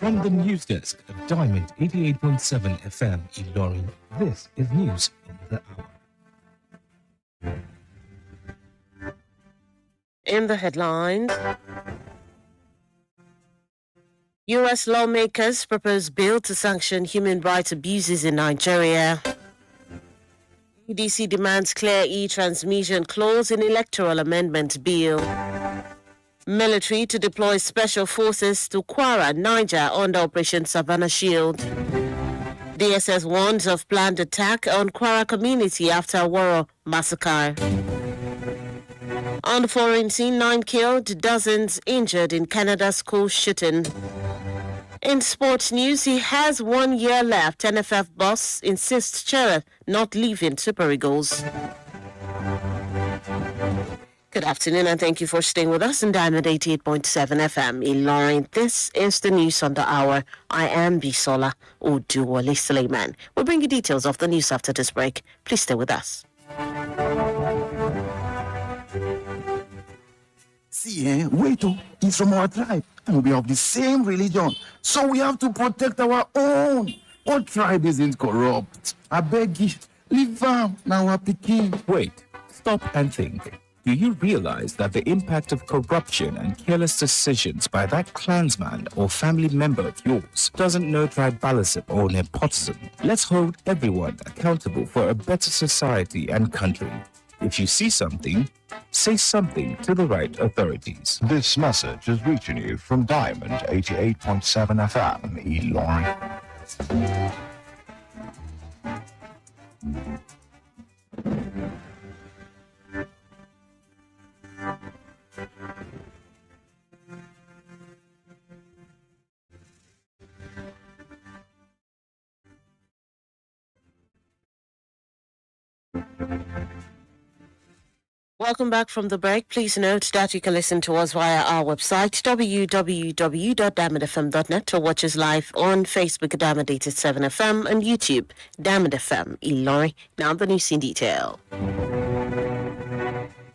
From the news desk of Diamond 88.7 FM Ilorin, this is News of the Hour. In the headlines, U.S. lawmakers propose bill to sanction human rights abuses in Nigeria. EDC demands clear e-transmission clause in electoral amendment bill. Military to deploy special forces to Kwara, Niger under Operation Savannah Shield. DSS warns of planned attack on Kwara community after Aworo massacre. On the foreign scene, 9 killed, dozens injured in Canada's school shooting. In sports news, he has 1 year left. NFF boss insists Chere not leaving Super Eagles. Good afternoon and thank you for staying with us in Diamond 88.7 FM Ilorin. This is the news on the hour. I am BISOLA ODUWOLE SULEIMAN. We'll bring you details of the news after this break. Please stay with us. See, wait, he's from our tribe and we are of the same religion. So we have to protect our own. Our tribe isn't corrupt. I beg you, leave them now our Peking. Wait, stop and think. Do you realize that the impact of corruption and careless decisions by that clansman or family member of yours doesn't know tribalism or nepotism? Let's hold everyone accountable for a better society and country. If you see something, say something to the right authorities. This message is reaching you from Diamond 88.7 FM Ilorin. Welcome back from the break. Please note that you can listen to us via our website, www.diamondfm.net, or watch us live on Facebook, Diamond 87 FM, and YouTube, Diamond FM Ilorin. Now the news in detail.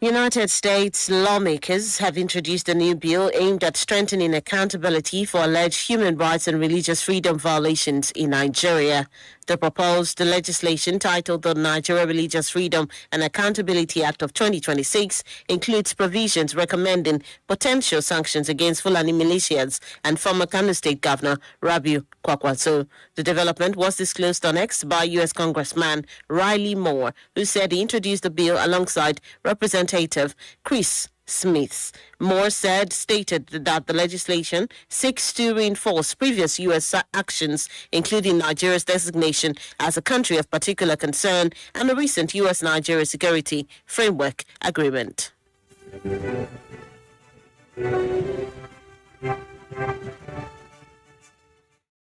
United States lawmakers have introduced a new bill aimed at strengthening accountability for alleged human rights and religious freedom violations in Nigeria. The proposed legislation, titled the Nigeria Religious Freedom and Accountability Act of 2026, includes provisions recommending potential sanctions against Fulani militias and former Kano State Governor Rabiu Kwankwaso. The development was disclosed on X by U.S. Congressman Riley Moore, who said he introduced the bill alongside Representative Chris Smith. Moore stated that the legislation seeks to reinforce previous U.S. actions, including Nigeria's designation as a country of particular concern and the recent U.S.-Nigeria Security Framework Agreement.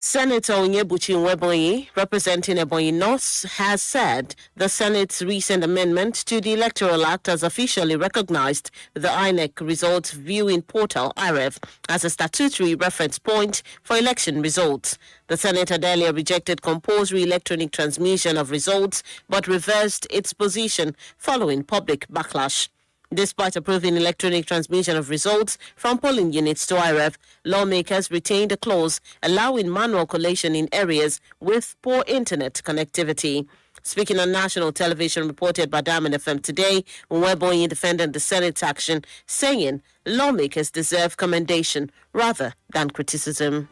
Senator Onyebuchi Nwebonyi, representing Ebonyi North, has said the Senate's recent amendment to the Electoral Act has officially recognized the INEC results viewing portal, IREV, as a statutory reference point for election results. The Senate had earlier rejected compulsory electronic transmission of results, but reversed its position following public backlash. Despite approving electronic transmission of results from polling units to IREV, lawmakers retained a clause allowing manual collation in areas with poor internet connectivity. Speaking on national television reported by Diamond FM today, Nwebonyi defended the Senate's action, saying lawmakers deserve commendation rather than criticism.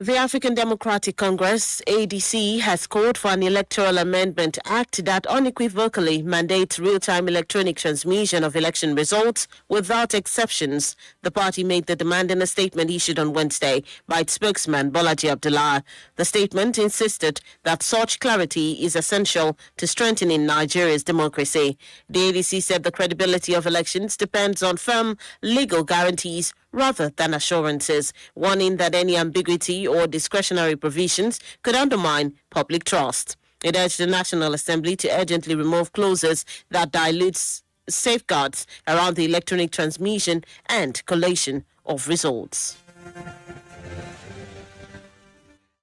The African Democratic Congress, ADC, has called for an electoral amendment act that unequivocally mandates real-time electronic transmission of election results without exceptions. The party made the demand in a statement issued on Wednesday by its spokesman, Bolaji Abdullah. The statement insisted that such clarity is essential to strengthening Nigeria's democracy. The ADC said the credibility of elections depends on firm legal guarantees rather than assurances, warning that any ambiguity or discretionary provisions could undermine public trust. It urged the National Assembly to urgently remove clauses that dilute safeguards around the electronic transmission and collation of results.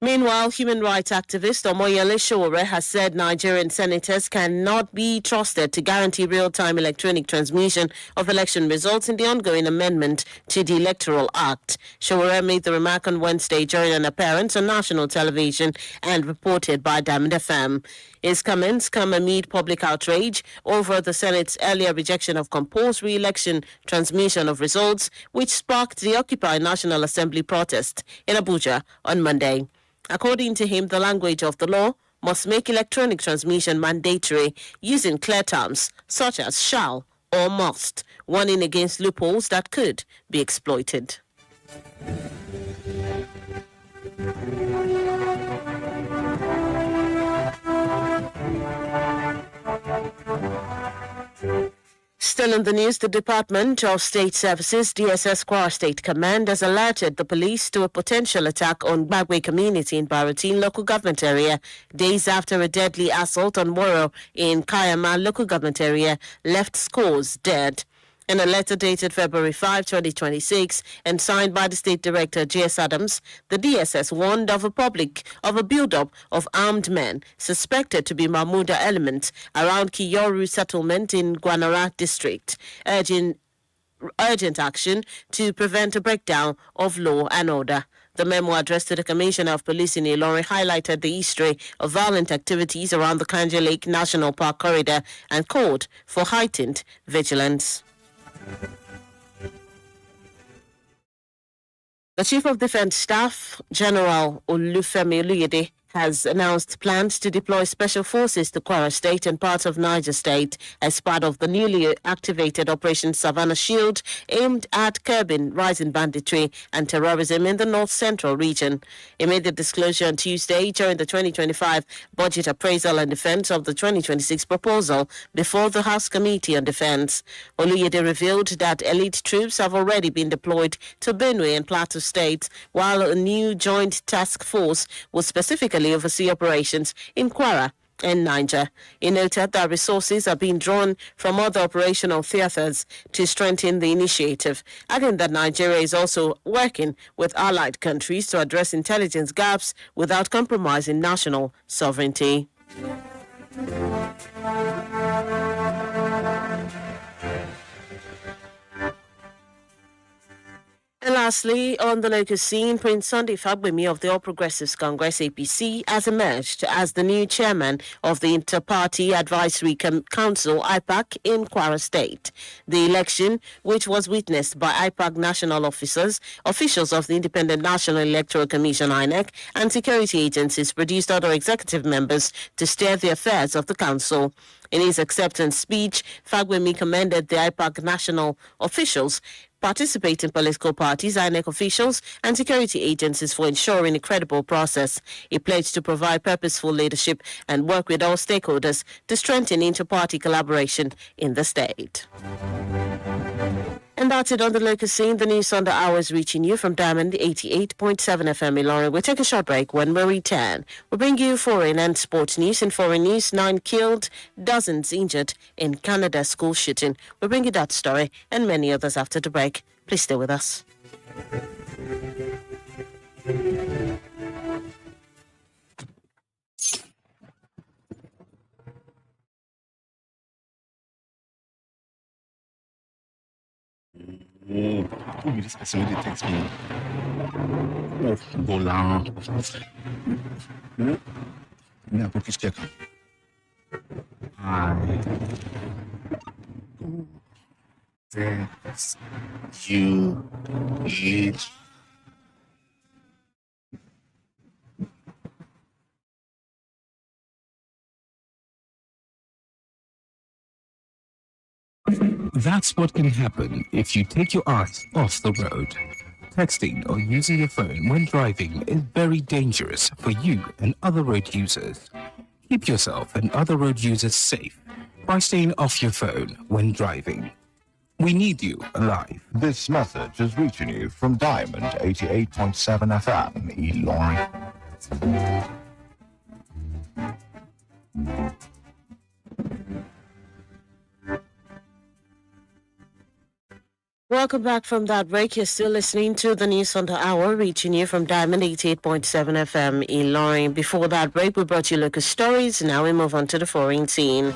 Meanwhile, human rights activist Omoyele Sowore has said Nigerian senators cannot be trusted to guarantee real-time electronic transmission of election results in the ongoing amendment to the Electoral Act. Sowore made the remark on Wednesday during an appearance on national television and reported by Diamond FM. His comments come amid public outrage over the Senate's earlier rejection of compulsory election transmission of results, which sparked the Occupy National Assembly protest in Abuja on Monday. According to him, the language of the law must make electronic transmission mandatory using clear terms such as shall or must, warning against loopholes that could be exploited. Still in the news, the Department of State Services, DSS Kwara State Command, has alerted the police to a potential attack on Bagwe community in Baratin local government area, days after a deadly assault on Woro in Kayama local government area left scores dead. In a letter dated February 5, 2026, and signed by the State Director J.S. Adams, the DSS warned of a build-up of armed men suspected to be Mahmuda elements around Kiyoru settlement in Gwanara district, urgent action to prevent a breakdown of law and order. The memo addressed to the Commissioner of Police in Ilorin highlighted the history of violent activities around the Kanje Lake National Park corridor and called for heightened vigilance. The Chief of Defense Staff, General Olufemi Oluyede, has announced plans to deploy special forces to Kwara State and parts of Niger State as part of the newly activated Operation Savannah Shield, aimed at curbing rising banditry and terrorism in the North Central region. He made the disclosure on Tuesday during the 2025 Budget Appraisal and Defense of the 2026 proposal before the House Committee on Defense. Oluyede revealed that elite troops have already been deployed to Benue and Plateau states, while a new joint task force will specifically oversee operations in Kwara and Niger. He noted that resources are being drawn from other operational theaters to strengthen the initiative, adding that Nigeria is also working with allied countries to address intelligence gaps without compromising national sovereignty. And lastly, on the local scene, Prince Sunday Fagbemi of the All Progressives Congress APC has emerged as the new chairman of the Inter-Party Advisory Council IPAC in Kwara State. The election, which was witnessed by IPAC national officers of the Independent National Electoral Commission INEC, and security agencies, produced other executive members to steer the affairs of the council. In his acceptance speech, Fagbemi commended the IPAC national officials, participating political parties, INEC officials, and security agencies for ensuring a credible process. He pledged to provide purposeful leadership and work with all stakeholders to strengthen inter-party collaboration in the state. And that's it on the local scene. The news on the hour is reaching you from Diamond 88.7 FM Ilorin. We'll take a short break. When we return, we'll bring you foreign and sports news. In foreign news, 9 killed, dozens injured in Canada school shooting. We'll bring you that story and many others after the break. Please stay with us. Oh, who be this person who dey text me? Oh, Bola. Me I go please check am. I text you it. That's what can happen if you take your eyes off the road. Texting or using your phone when driving is very dangerous for you and other road users. Keep yourself and other road users safe by staying off your phone when driving. We need you alive. This message is reaching you from Diamond 88.7 FM, Ilorin. Welcome back from that break. You're still listening to the news on the hour, reaching you from Diamond 88.7 FM in Loring. Before that break, we brought you local stories. Now we move on to the foreign scene.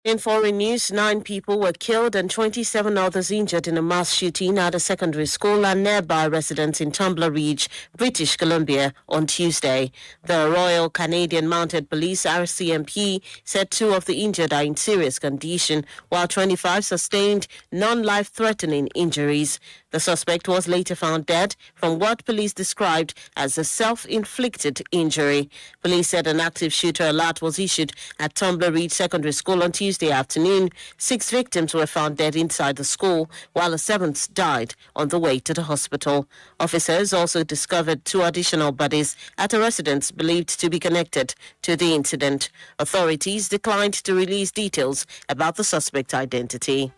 In foreign news, 9 people were killed and 27 others injured in a mass shooting at a secondary school and nearby residents in Tumbler Ridge, British Columbia, on Tuesday. The Royal Canadian Mounted Police, RCMP, said 2 of the injured are in serious condition, while 25 sustained non-life-threatening injuries. The suspect was later found dead from what police described as a self-inflicted injury. Police said an active shooter alert was issued at Tumbler Ridge Secondary School on Tuesday afternoon. 6 victims were found dead inside the school, while a 7th died on the way to the hospital. Officers also discovered 2 additional bodies at a residence believed to be connected to the incident. Authorities declined to release details about the suspect's identity.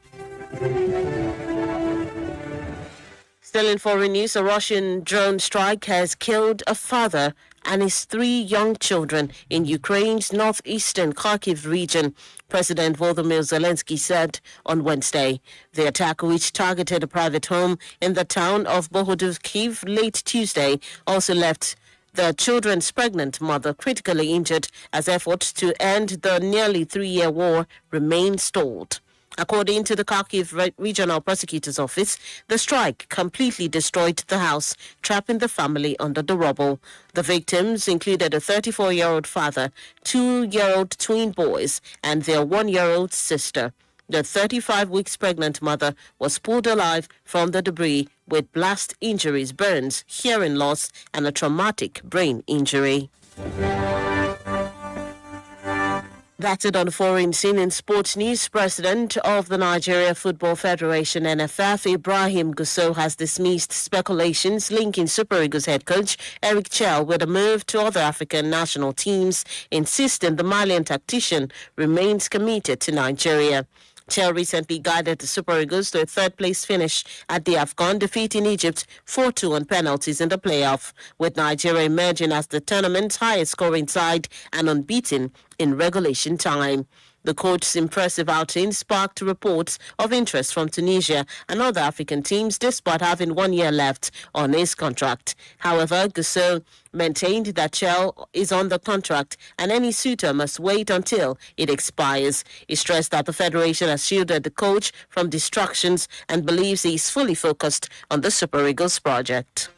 Still in foreign news, a Russian drone strike has killed a father and his 3 young children in Ukraine's northeastern Kharkiv region, President Volodymyr Zelensky said on Wednesday. The attack, which targeted a private home in the town of Bohodukhiv late Tuesday, also left the children's pregnant mother critically injured as efforts to end the nearly 3-year war remain stalled. According to the Kharkiv Regional Prosecutor's Office, the strike completely destroyed the house, trapping the family under the rubble. The victims included a 34-year-old father, 2-year-old twin boys, and their 1-year-old sister. The 35 weeks pregnant mother was pulled alive from the debris with blast injuries, burns, hearing loss, and a traumatic brain injury. That's it on foreign scene. In sports news, President of the Nigeria Football Federation, NFF, Ibrahim Gusau, has dismissed speculations linking Super Eagles head coach Eric Chell with a move to other African national teams, insisting the Malian tactician remains committed to Nigeria. Chell recently guided the Super Eagles to a 3rd-place finish at the AFCON, defeating Egypt 4-2 on penalties in the playoff, with Nigeria emerging as the tournament's highest-scoring side and unbeaten in regulation time. The coach's impressive outing sparked reports of interest from Tunisia and other African teams despite having 1 year left on his contract. However, Gusau maintained that Chell is on the contract and any suitor must wait until it expires. He stressed that the Federation has shielded the coach from distractions and believes he is fully focused on the Super Eagles project.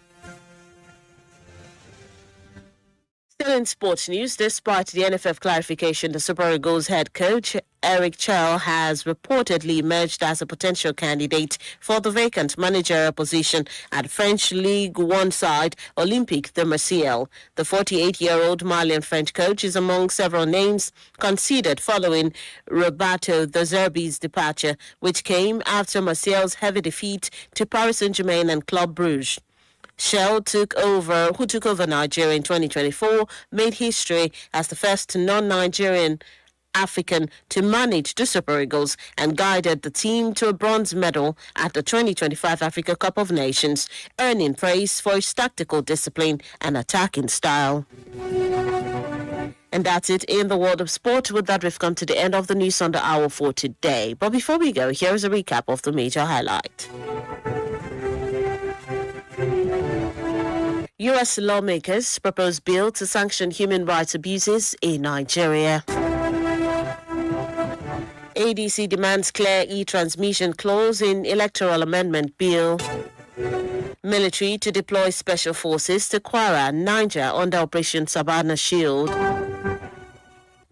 Still in sports news, despite the NFF clarification, the Super Eagles head coach Eric Chell has reportedly emerged as a potential candidate for the vacant managerial position at French Ligue 1 side Olympique de Marseille. The 48-year-old Malian French coach is among several names considered following Roberto De Zerbi's departure, which came after Marseille's heavy defeat to Paris Saint-Germain and Club Brugge. Chell, who took over Nigeria in 2024, made history as the first non-Nigerian African to manage the Super Eagles and guided the team to a bronze medal at the 2025 Africa Cup of Nations, earning praise for his tactical discipline and attacking style. And that's it in the world of sport. With that, we've come to the end of the news on the hour for today. But before we go, here's a recap of the major highlight. U.S. lawmakers propose bill to sanction human rights abuses in Nigeria. ADC demands clear e-transmission clause in electoral amendment bill. Military to deploy special forces to Kwara, Niger under Operation Savannah Shield.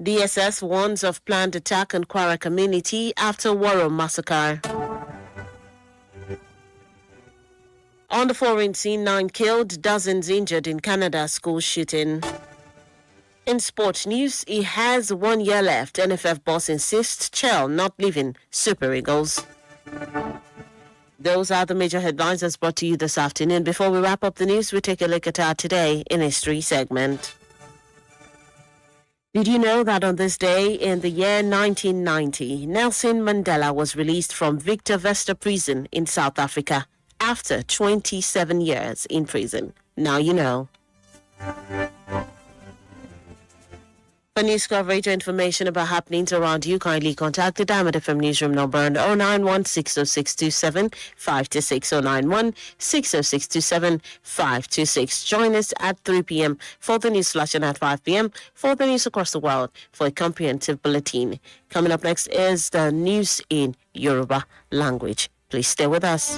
DSS warns of planned attack on Kwara community after Waro massacre. On the foreign scene, 9 killed, dozens injured in Canada school shooting. In sports news, he has 1 year left. NFF boss insists Chell not leaving Super Eagles. Those are the major headlines that's brought to you this afternoon. Before we wrap up the news, we take a look at our Today in History segment. Did you know that on this day in the year 1990, Nelson Mandela was released from Victor Verster prison in South Africa after 27 years in prison? Now you know. For news coverage or information about happenings around you, kindly contact the Diamond FM newsroom number on 091-60627-526, 091-60627-526. Join us at 3 p.m. for the news flash and at 5 p.m. for the news across the world for a comprehensive bulletin. Coming up next is the news in Yoruba language. Please stay with us.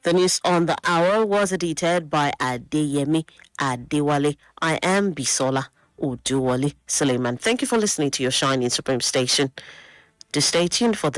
The news on the hour was edited by Adeyemi Adewale. I am BISOLA. ODUWOLE SULEIMAN. Thank you for listening to your shining supreme station. Do stay tuned for the